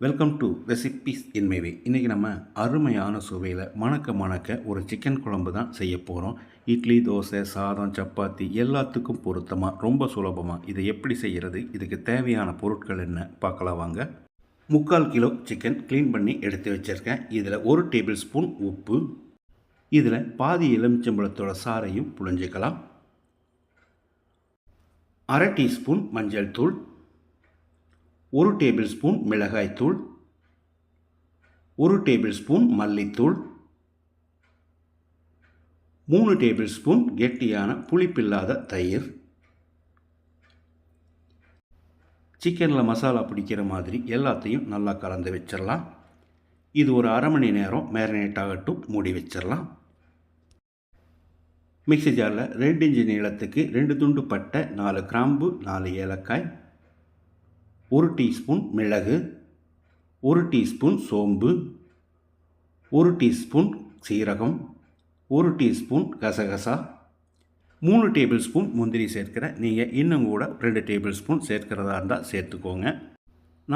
Welcome to recipes in my way. இன்றைக்கி நம்ம அருமையான சுவையில் மணக்க ஒரு சிக்கன் குழம்பு தான் செய்ய போகிறோம். இட்லி, தோசை, சாதம், சப்பாத்தி எல்லாத்துக்கும் பொருத்தமாக ரொம்ப சுலபமாக இதை எப்படி செய்கிறது, இதுக்கு தேவையான பொருட்கள் என்ன பார்க்கலாம் வாங்க. 3/4 கிலோ சிக்கன் க்ளீன் பண்ணி எடுத்து வச்சுருக்கேன். இதில் 1 டேபிள் ஸ்பூன் உப்பு, இதில் பாதி எலுமிச்சம்பழத்தோட சாறையும் புழிஞ்சிக்கலாம். 1/2 டீஸ்பூன் மஞ்சள் தூள், 1 டேபிள் ஸ்பூன் மிளகாய்த்தூள், 1 டேபிள் ஸ்பூன் மல்லித்தூள், 3 டேபிள் ஸ்பூன் கெட்டியான புளிப்பில்லாத தயிர். சிக்கனில் மசாலா பிடிக்கிற மாதிரி எல்லாத்தையும் நல்லா கலந்து வச்சிடலாம். இது ஒரு அரை மணி நேரம் மேரினேட் ஆகட்டும், மூடி வச்சிடலாம். மிக்ஸி ஜாரில் 2 இன்ச்சு நீளத்துக்கு 2 துண்டு பட்டை, 4 கிராம்பு, 4 ஏலக்காய், 1 டீஸ்பூன் மிளகு, 1 டீஸ்பூன் சோம்பு, 1 டீஸ்பூன் சீரகம், 1 டீஸ்பூன் கசகசா, 3 டேபிள் ஸ்பூன் முந்திரி சேர்க்கிறேன். நீங்கள் இன்னும் கூட 2 டேபிள் ஸ்பூன் சேர்க்கிறதா இருந்தால் சேர்த்துக்கோங்க.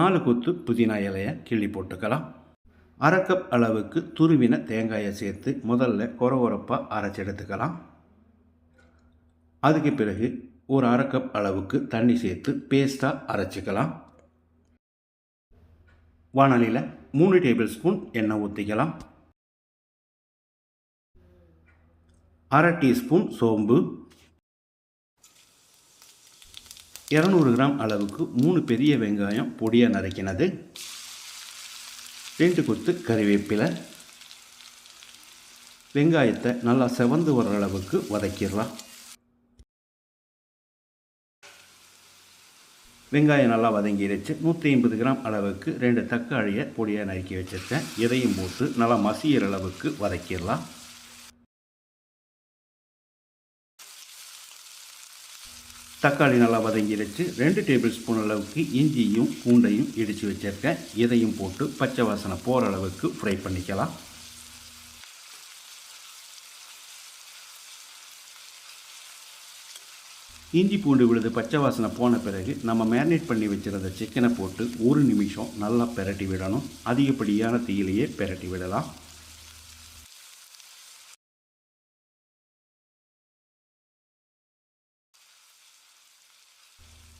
4 கொத்து புதினா இலையை கிள்ளி போட்டுக்கலாம். 1/2 கப் அளவுக்கு துருவின தேங்காயை சேர்த்து முதல்ல கொரகொரப்பாக அரைச்சி எடுத்துக்கலாம். அதுக்கு பிறகு ஒரு 1/2 கப் அளவுக்கு தண்ணி சேர்த்து பேஸ்ட்டாக அரைச்சிக்கலாம். வாணலியில் 3 டேபிள் ஸ்பூன் எண்ணெய் ஊற்றிக்கலாம். 1/2 டீஸ்பூன் சோம்பு, 200 கிராம் அளவுக்கு 3 பெரிய வெங்காயம் பொடியாக நறுக்கினது, 2 கொத்து கறிவேப்பிலை. வெங்காயத்தை நல்லா செவந்து வர அளவுக்கு வதக்கிடலாம். வெங்காயம் நல்லா வதங்கிடுச்சு. 150 கிராம் அளவுக்கு 2 தக்காளியை பொடியாக நறுக்கி வச்சுருக்கேன். இதையும் போட்டு நல்லா மசிகிற அளவுக்கு வதக்கிடலாம். தக்காளி நல்லா வதங்கிடுச்சு. 2 டேபிள் ஸ்பூன் அளவுக்கு இஞ்சியும் பூண்டையும் இடித்து வச்சுருக்கேன். இதையும் போட்டு பச்சை வாசனை போகிற அளவுக்கு ஃப்ரை பண்ணிக்கலாம். இஞ்சி பூண்டு விழுது பச்சை வாசனை போன பிறகு நம்ம மேரினேட் பண்ணி வச்சுருந்த சிக்கனை போட்டு 1 நிமிஷம் நல்லா பெரட்டி விடணும். அதிகப்படியான தீயிலேயே பெரட்டி விடலாம்.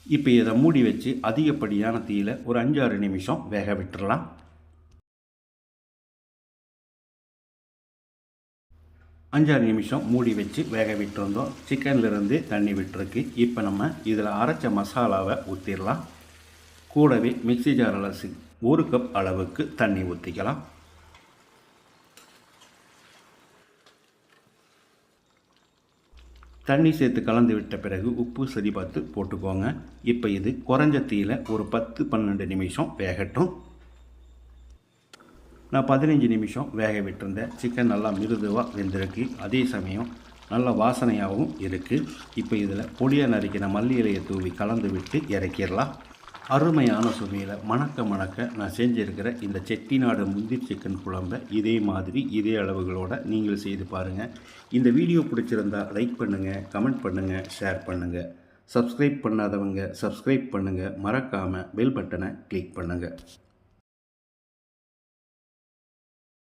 இப்போ இதை மூடி வச்சு அதிகப்படியான தீயில் ஒரு 5-6 நிமிஷம் வேக விட்டுறலாம். 5-6 நிமிஷம் மூடி வச்சு வேக விட்டுருந்தோம். சிக்கன்லேருந்து தண்ணி விட்டுருக்கு. இப்போ நம்ம இதில் அரைச்ச மசாலாவை ஊற்றிடலாம். கூடவே மிக்ஸி ஜாரில் 1 கப் அளவுக்கு தண்ணி ஊற்றிக்கலாம். தண்ணி சேர்த்து கலந்து விட்ட பிறகு உப்பு சரி பார்த்து போட்டுக்கோங்க. இப்போ இது குறைஞ்ச தீயில் ஒரு 10-12 நிமிஷம் வேகட்டும். நான் 15 நிமிஷம் வேக விட்டுருந்தேன். சிக்கன் நல்லா மிருதுவாக வெந்திருக்கு. அதே சமயம் நல்ல வாசனையாகவும் இருக்குது. இப்போ இதில் பொடியாக நறுக்கின மல்லி இலையை தூவி கலந்து விட்டு இறக்கிடலாம். அருமையான சுவையில் மணக்க நான் செஞ்சுருக்கிற இந்த செட்டிநாடு முந்திரி சிக்கன் குழம்பை இதே மாதிரி இதே அளவுகளோடு நீங்கள் செய்து பாருங்கள். இந்த வீடியோ பிடிச்சிருந்தால் லைக் பண்ணுங்கள், கமெண்ட் பண்ணுங்கள், ஷேர் பண்ணுங்கள். சப்ஸ்கிரைப் பண்ணாதவங்க சப்ஸ்கிரைப் பண்ணுங்கள். மறக்காமல் பெல் பட்டனை கிளிக் பண்ணுங்கள்.